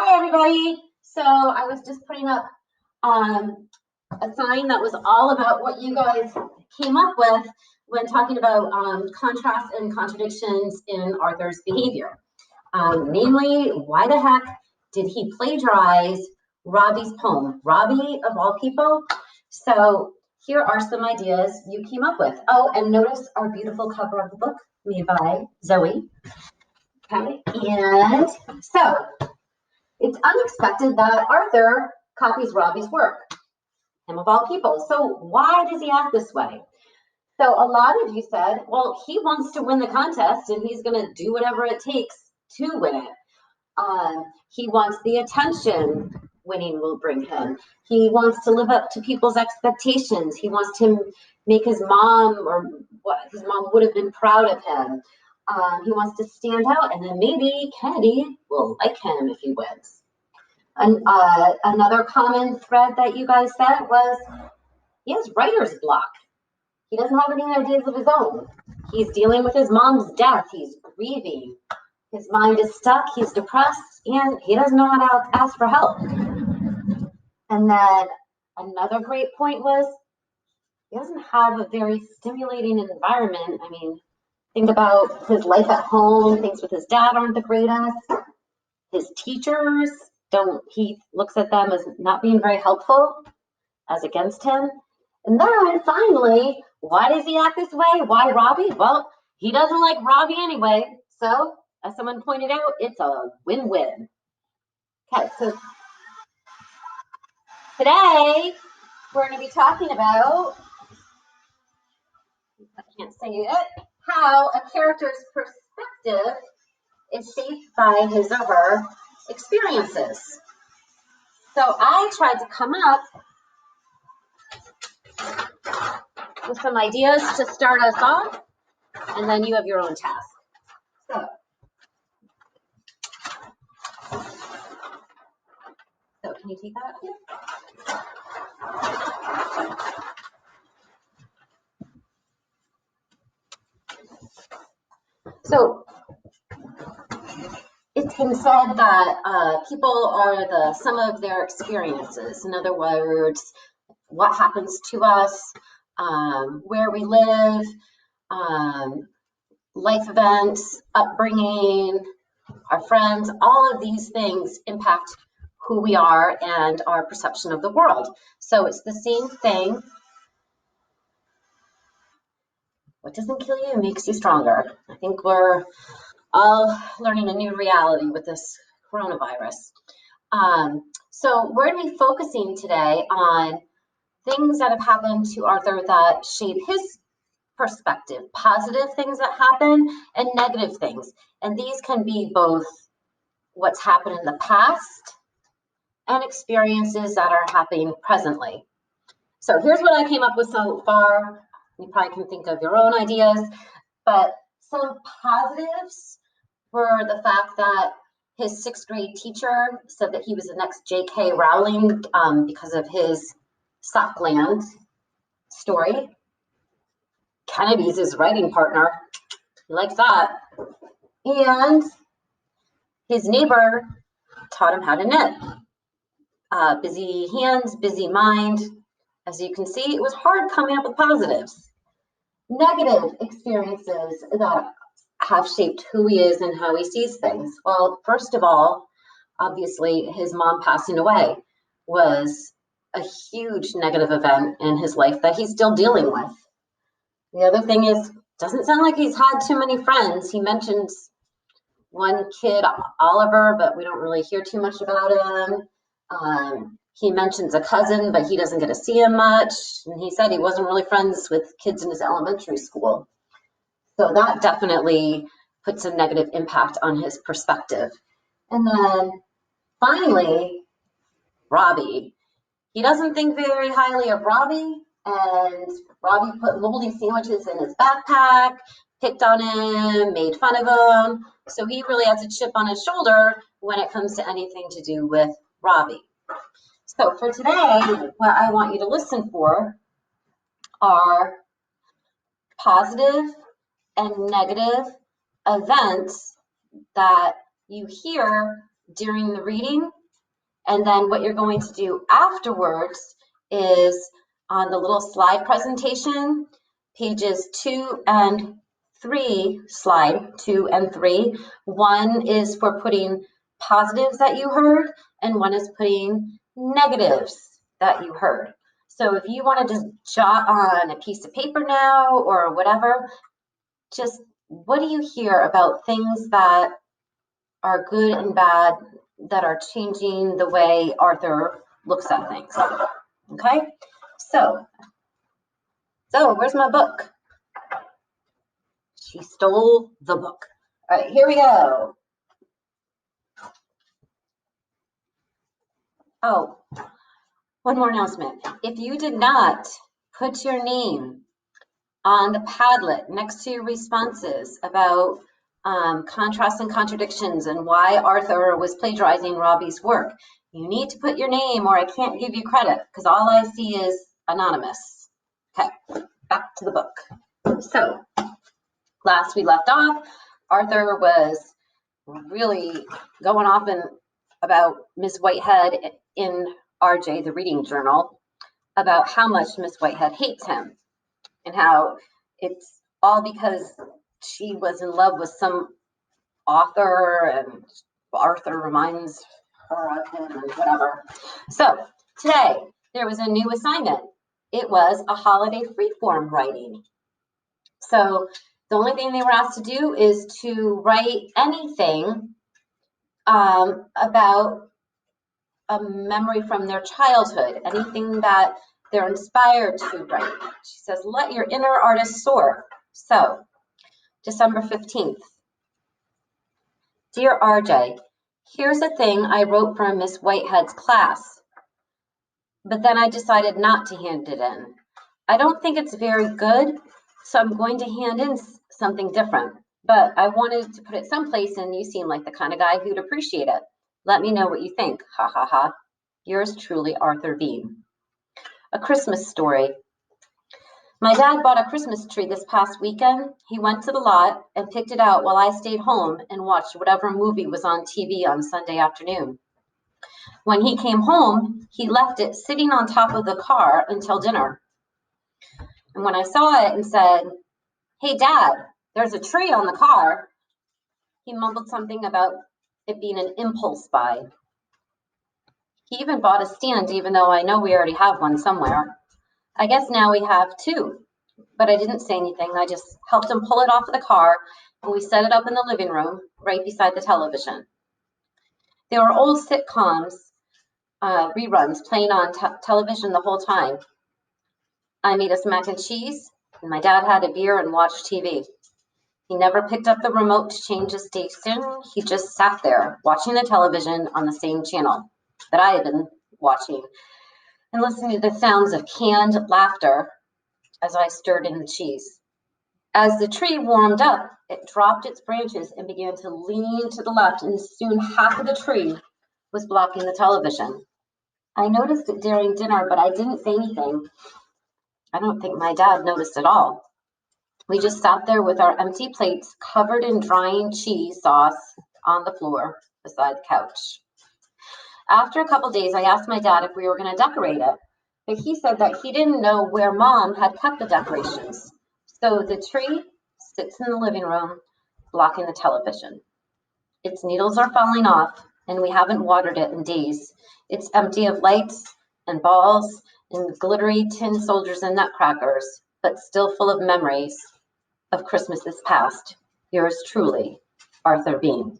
Hi, everybody. So I was just putting up a sign that was all about what you guys came up with when talking about contrast and contradictions in Arthur's behavior. Namely, why the heck did he plagiarize Robbie's poem? Robbie, of all people. So here are some ideas you came up with. Oh, and notice our beautiful cover of the book made by Zoe. Okay, and so it's unexpected that Arthur copies Robbie's work, him of all people. So why does he act this way? So a lot of you said, well, he wants to win the contest and he's going to do whatever it takes to win it. He wants the attention winning will bring him. He wants to live up to people's expectations. He wants to make his mom or what his mom would have been proud of him. He wants to stand out, and then maybe Kennedy will like him if he wins. Another common thread that you guys said was he has writer's block. He doesn't have any ideas of his own. He's dealing with his mom's death. He's grieving. His mind is stuck. He's depressed, and he doesn't know how to ask for help. And then another great point was he doesn't have a very stimulating environment. I mean, think about his life at home. Things with his dad aren't the greatest. His teachers don't, he looks at them as not being very helpful, as against him. And then finally, why does he act this way? Why Robbie? Well, he doesn't like Robbie anyway. So, as someone pointed out, it's a win-win. Okay, so today we're going to be talking about, I can't say it, how a character's perspective is shaped by his or her experiences. So I tried to come up with some ideas to start us off, and then you have your own task. So can you take that up here? So it's been said that people are the sum of their experiences. In other words, what happens to us, where we live, life events, upbringing, our friends, all of these things impact who we are and our perception of the world. So it's the same thing. What doesn't kill you makes you stronger. I think we're all learning a new reality with this coronavirus. So we're going to be focusing today on things that have happened to Arthur that shape his perspective, positive things that happen and negative things. And these can be both what's happened in the past and experiences that are happening presently. So here's what I came up with so far. You probably can think of your own ideas, but some positives were the fact that his 6th grade teacher said that he was the next J.K. Rowling because of his Sockland story. Kennedy's his writing partner. He likes that. And his neighbor taught him how to knit. Busy hands, busy mind. As you can see, it was hard coming up with positives. Negative experiences that have shaped who he is and how he sees things. Well, first of all, obviously, his mom passing away was a huge negative event in his life that he's still dealing with. The other thing is, doesn't sound like he's had too many friends. He mentions one kid, Oliver, but we don't really hear too much about him. He mentions a cousin, but he doesn't get to see him much. And he said he wasn't really friends with kids in his elementary school. So that definitely puts a negative impact on his perspective. And then finally, Robbie. He doesn't think very highly of Robbie, and Robbie put moldy sandwiches in his backpack, picked on him, made fun of him. So he really has a chip on his shoulder when it comes to anything to do with Robbie. So for today, what I want you to listen for are positive and negative events that you hear during the reading. And then what you're going to do afterwards is on the little slide presentation, pages 2 and 3, slide 2 and 3. One is for putting positives that you heard, and one is putting negatives that you heard. So if you want to just jot on a piece of paper now or whatever, just what do you hear about things that are good and bad that are changing the way Arthur looks at things? Okay, so where's my book? She stole the book. All right, here we go. Oh, one more announcement. If you did not put your name on the Padlet next to your responses about contrasts and contradictions and why Arthur was plagiarizing Robbie's work, you need to put your name or I can't give you credit because all I see is anonymous. Okay, back to the book. So, last we left off, Arthur was really going off about Miss Whitehead in RJ, the reading journal, about how much Miss Whitehead hates him and how it's all because she was in love with some author and Arthur reminds her of him and whatever. So today there was a new assignment. It was a holiday freeform writing. So the only thing they were asked to do is to write anything about a memory from their childhood, anything that they're inspired to write. She says, let your inner artist soar. So, December 15th. Dear RJ, here's a thing I wrote for Miss Whitehead's class, but then I decided not to hand it in. I don't think it's very good, so I'm going to hand in something different, but I wanted to put it someplace and you seem like the kind of guy who'd appreciate it. Let me know what you think. Ha ha ha. Yours truly, Arthur Bean. A Christmas story. My dad bought a Christmas tree this past weekend. He went to the lot and picked it out while I stayed home and watched whatever movie was on TV on Sunday afternoon. When he came home, he left it sitting on top of the car until dinner. And when I saw it and said, "Hey, Dad, there's a tree on the car," he mumbled something about it being an impulse buy. He even bought a stand, even though I know we already have one somewhere. I guess now we have two, but I didn't say anything. I just helped him pull it off of the car, and we set it up in the living room right beside the television. There were old sitcoms reruns playing on television the whole time. I made us mac and cheese, and my dad had a beer and watched TV. He never picked up the remote to change the station. He just sat there watching the television on the same channel that I had been watching and listening to the sounds of canned laughter as I stirred in the cheese. As the tree warmed up, it dropped its branches and began to lean to the left, and soon half of the tree was blocking the television. I noticed it during dinner, but I didn't say anything. I don't think my dad noticed at all. We just sat there with our empty plates covered in drying cheese sauce on the floor beside the couch. After a couple days, I asked my dad if we were going to decorate it, but he said that he didn't know where Mom had kept the decorations. So the tree sits in the living room, blocking the television. Its needles are falling off, and we haven't watered it in days. It's empty of lights and balls and glittery tin soldiers and nutcrackers, but still full of memories of Christmases past. Yours truly, Arthur Bean.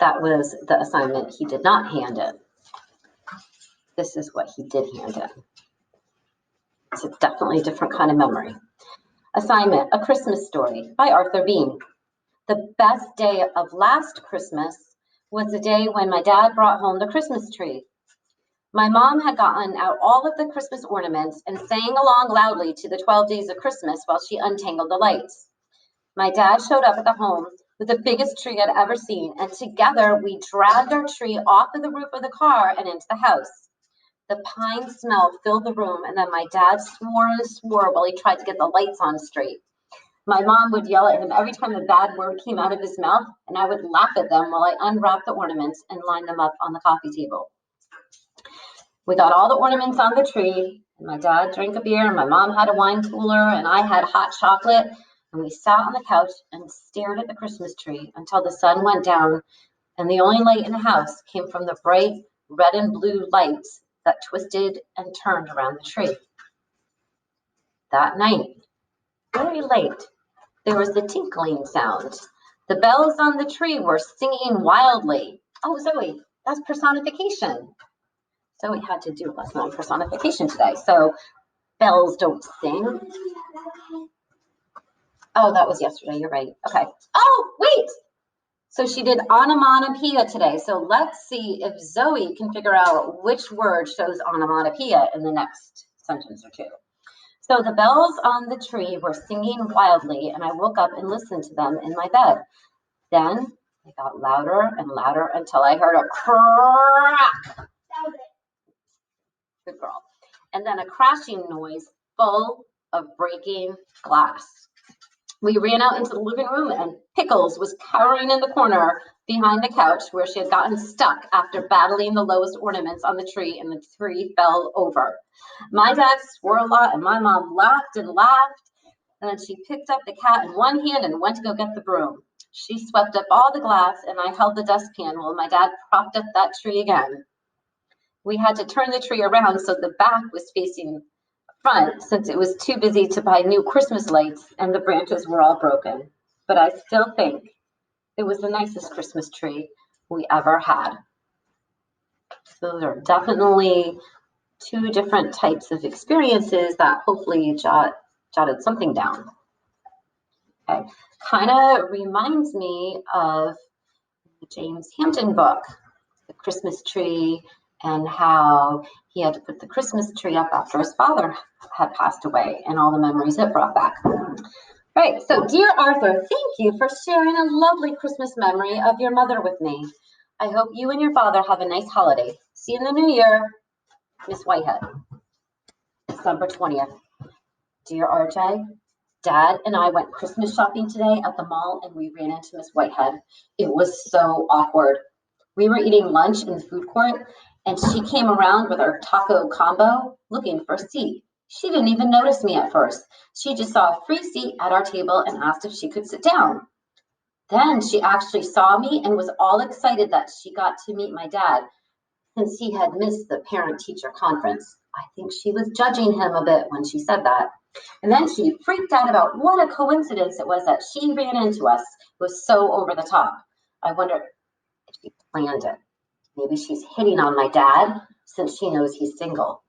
That was the assignment he did not hand in. This is what he did hand in. It's definitely a different kind of memory. Assignment, A Christmas Story by Arthur Bean. The best day of last Christmas was the day when my dad brought home the Christmas tree. My mom had gotten out all of the Christmas ornaments and sang along loudly to the 12 Days of Christmas while she untangled the lights. My dad showed up at the home with the biggest tree I'd ever seen, and together we dragged our tree off of the roof of the car and into the house. The pine smell filled the room, and then my dad swore and swore while he tried to get the lights on straight. My mom would yell at him every time a bad word came out of his mouth, and I would laugh at them while I unwrapped the ornaments and lined them up on the coffee table. We got all the ornaments on the tree, and my dad drank a beer, and my mom had a wine cooler, and I had hot chocolate, and we sat on the couch and stared at the Christmas tree until the sun went down, and the only light in the house came from the bright red and blue lights that twisted and turned around the tree. That night, very late, there was the tinkling sound. The bells on the tree were singing wildly. Oh, Zoe, that's personification. Zoe had to do a lesson on personification today. So bells don't sing. Oh, that was yesterday. You're right. Okay. Oh, wait. So she did onomatopoeia today. So let's see if Zoe can figure out which word shows onomatopoeia in the next sentence or two. So the bells on the tree were singing wildly, and I woke up and listened to them in my bed. Then they got louder and louder until I heard a crack. Good girl. And then a crashing noise full of breaking glass. We ran out into the living room, and Pickles was cowering in the corner behind the couch where she had gotten stuck after battling the lowest ornaments on the tree, and the tree fell over. My dad swore a lot, and my mom laughed and laughed. And then she picked up the cat in one hand and went to go get the broom. She swept up all the glass, and I held the dustpan while my dad propped up that tree again. We had to turn the tree around so the back was facing front since it was too busy to buy new Christmas lights and the branches were all broken. But I still think it was the nicest Christmas tree we ever had. So those are definitely two different types of experiences that hopefully jotted something down. Okay, kind of reminds me of the James Hampton book, The Christmas Tree, and how he had to put the Christmas tree up after his father had passed away and all the memories it brought back. Right, so dear Arthur, thank you for sharing a lovely Christmas memory of your mother with me. I hope you and your father have a nice holiday. See you in the new year, Miss Whitehead. December 20th. Dear RJ, Dad and I went Christmas shopping today at the mall, and we ran into Miss Whitehead. It was so awkward. We were eating lunch in the food court, and she came around with our taco combo looking for a seat. She didn't even notice me at first. She just saw a free seat at our table and asked if she could sit down. Then she actually saw me and was all excited that she got to meet my dad since he had missed the parent-teacher conference. I think she was judging him a bit when she said that. And then she freaked out about what a coincidence it was that she ran into us. It was so over the top. I wonder if she planned it. Maybe she's hitting on my dad since she knows he's single.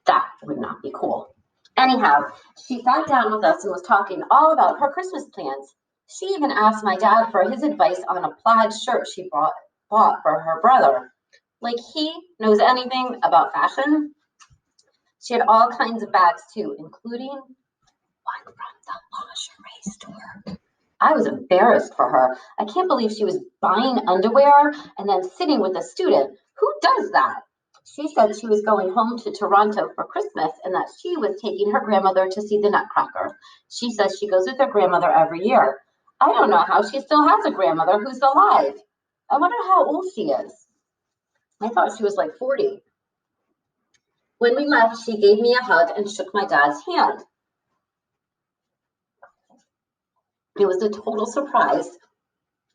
That would not be cool. Anyhow, she sat down with us and was talking all about her Christmas plans. She even asked my dad for his advice on a plaid shirt she bought for her brother. Like he knows anything about fashion. She had all kinds of bags too, including one from the lingerie store. I was embarrassed for her. I can't believe she was buying underwear and then sitting with a student. Who does that? She said she was going home to Toronto for Christmas and that she was taking her grandmother to see the Nutcracker. She says she goes with her grandmother every year. I don't know how she still has a grandmother who's alive. I wonder how old she is. I thought she was like 40. When we left, she gave me a hug and shook my dad's hand. It was a total surprise,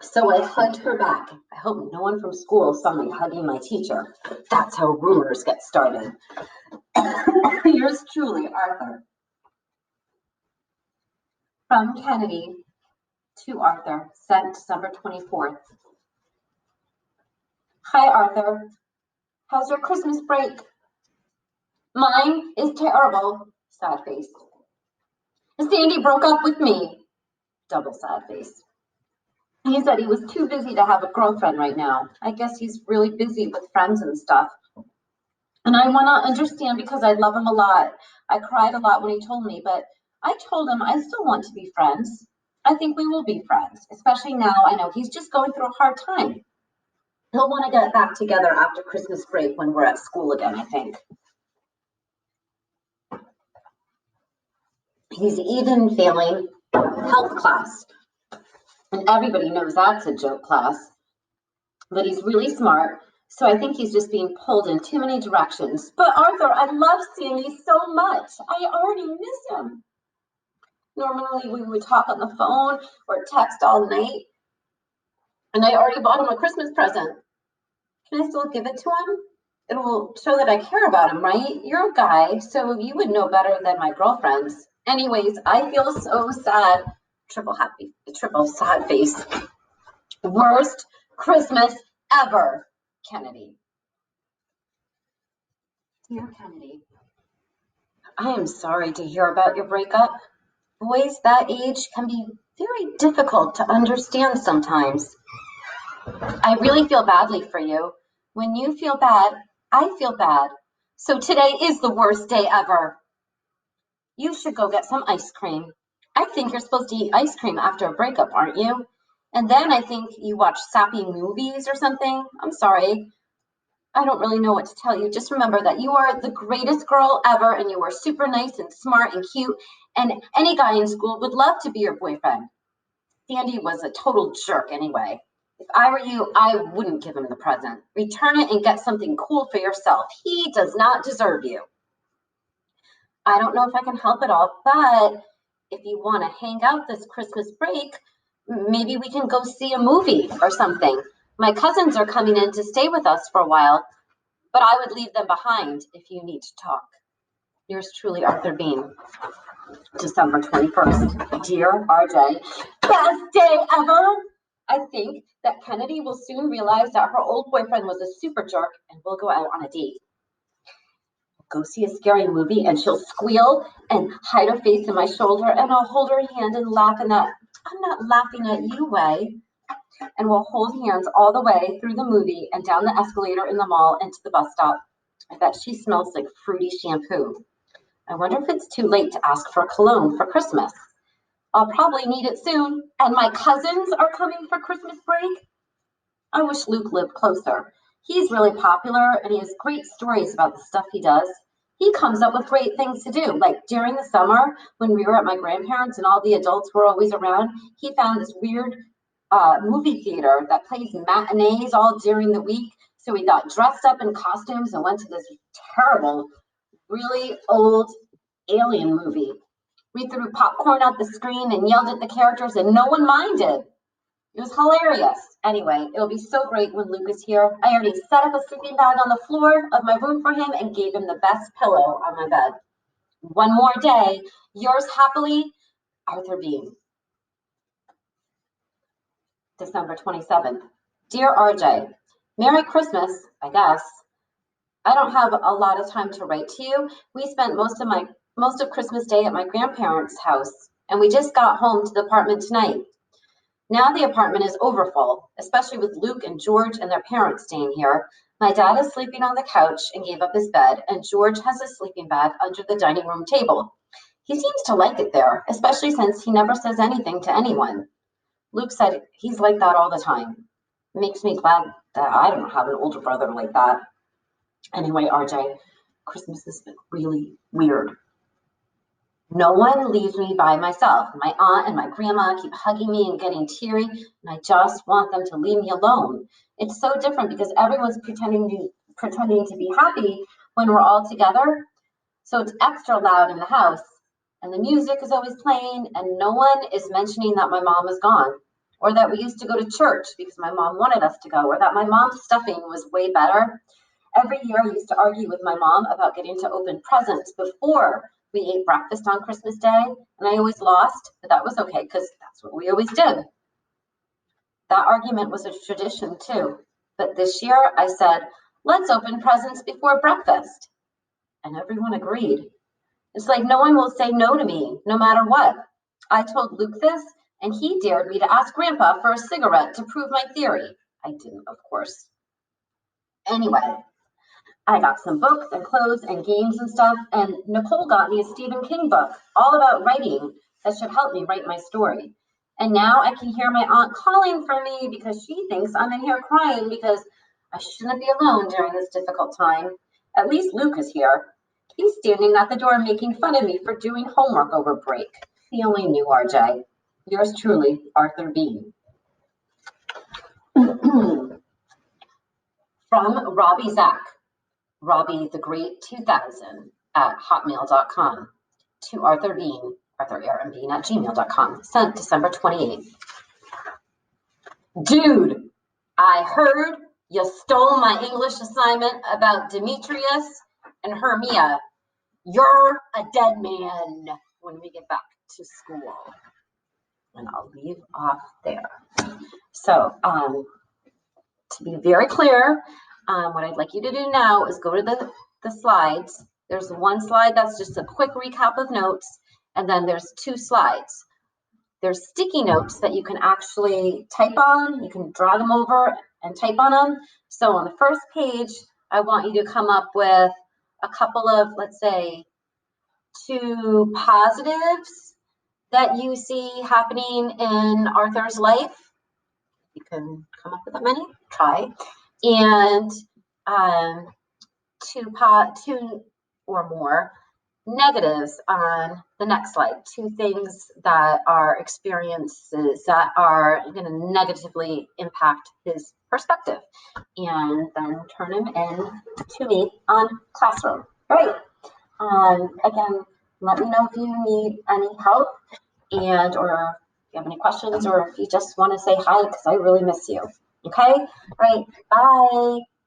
so I hugged her back. I hope no one from school saw me hugging my teacher. That's how rumors get started. Yours truly, Arthur. From Kennedy to Arthur, sent December 24th. Hi, Arthur. How's your Christmas break? Mine is terrible, sad face. Sandy broke up with me, double sad face. He said he was too busy to have a girlfriend right now. I guess he's really busy with friends and stuff. And I want to understand because I love him a lot. I cried a lot when he told me, but I told him I still want to be friends. I think we will be friends, especially now I know he's just going through a hard time. He'll want to get back together after Christmas break when we're at school again, I think. He's even feeling health class. And everybody knows that's a joke class, but he's really smart. So I think he's just being pulled in too many directions. But Arthur, I love Sandy so much. I already miss him. Normally we would talk on the phone or text all night. And I already bought him a Christmas present. Can I still give it to him? It will show that I care about him, right? You're a guy, so you would know better than my girlfriends. Anyways, I feel so sad. Triple sad face. Worst Christmas ever, Kennedy. Dear Kennedy, I am sorry to hear about your breakup. Boys that age can be very difficult to understand sometimes. I really feel badly for you. When you feel bad, I feel bad. So today is the worst day ever. You should go get some ice cream. I think you're supposed to eat ice cream after a breakup, aren't you? And then I think you watch sappy movies or something. I'm sorry. I don't really know what to tell you. Just remember that you are the greatest girl ever and you are super nice and smart and cute. And any guy in school would love to be your boyfriend. Sandy was a total jerk anyway. If I were you, I wouldn't give him the present. Return it and get something cool for yourself. He does not deserve you. I don't know if I can help at all, but if you want to hang out this Christmas break, maybe we can go see a movie or something. My cousins are coming in to stay with us for a while, but I would leave them behind if you need to talk. Yours truly, Arthur Bean. December 21st. Dear RJ, best day ever! I think that Kennedy will soon realize that her old boyfriend was a super jerk and we'll go out on a date. Go see a scary movie and she'll squeal and hide her face in my shoulder and I'll hold her hand and laugh in that I'm not laughing at you way. And we'll hold hands all the way through the movie and down the escalator in the mall and to the bus stop. I bet she smells like fruity shampoo. I wonder if it's too late to ask for cologne for Christmas. I'll probably need it soon. And my cousins are coming for Christmas break. I wish Luke lived closer. He's really popular and he has great stories about the stuff he does. He comes up with great things to do. Like during the summer when we were at my grandparents and all the adults were always around, he found this weird movie theater that plays matinees all during the week. So we got dressed up in costumes and went to this terrible, really old alien movie. We threw popcorn at the screen and yelled at the characters and no one minded. It was hilarious. Anyway, it'll be so great when Luke is here. I already set up a sleeping bag on the floor of my room for him and gave him the best pillow on my bed. One more day. Yours happily, Arthur Bean. December 27th. Dear RJ, Merry Christmas, I guess. I don't have a lot of time to write to you. We spent most of Christmas Day at my grandparents' house, and we just got home to the apartment tonight. Now the apartment is overfull, especially with Luke and George and their parents staying here. My dad is sleeping on the couch and gave up his bed, and George has a sleeping bag under the dining room table. He seems to like it there, especially since he never says anything to anyone. Luke said he's like that all the time. It makes me glad that I don't have an older brother like that. Anyway, RJ, Christmas has been really weird. No one leaves me by myself. My aunt and my grandma keep hugging me and getting teary, and I just want them to leave me alone. It's so different because everyone's pretending to be happy when we're all together. So it's extra loud in the house, and the music is always playing, and no one is mentioning that my mom is gone, or that we used to go to church because my mom wanted us to go, or that my mom's stuffing was way better. Every year I used to argue with my mom about getting to open presents before we ate breakfast on Christmas Day, and I always lost, but that was okay because that's what we always did. That argument was a tradition too, but this year I said, let's open presents before breakfast, and everyone agreed. It's like no one will say no to me, no matter what. I told Luke this, and he dared me to ask Grandpa for a cigarette to prove my theory. I didn't, of course. Anyway, I got some books and clothes and games and stuff, and Nicole got me a Stephen King book all about writing that should help me write my story. And now I can hear my aunt calling for me because she thinks I'm in here crying because I shouldn't be alone during this difficult time. At least Luke is here. He's standing at the door making fun of me for doing homework over break. feeling new, RJ? Yours truly, Arthur Bean. From Robbie Zach, Robbie the Great 2000 at hotmail.com to Arthur Bean, Arthur Aaron Bean at gmail.com, sent December 28th. Dude, I heard you stole my English assignment about Demetrius and Hermia. You're a dead man when we get back to school. And I'll leave off there. So, to be very clear, what I'd like you to do now is go to the slides. There's one slide that's just a quick recap of notes, and then there's 2 slides. There's sticky notes that you can actually type on. You can draw them over and type on them. So on the first page, I want you to come up with a couple of, let's say, 2 positives that you see happening in Arthur's life. You can come up with that many, try. And 2 or more negatives on the next slide. 2 things that are experiences that are going to negatively impact his perspective, and then turn them in to me on Classroom. Right. Again, let me know if you need any help, and or if you have any questions, or if you just want to say hi, because I really miss you. Okay. Right. Bye.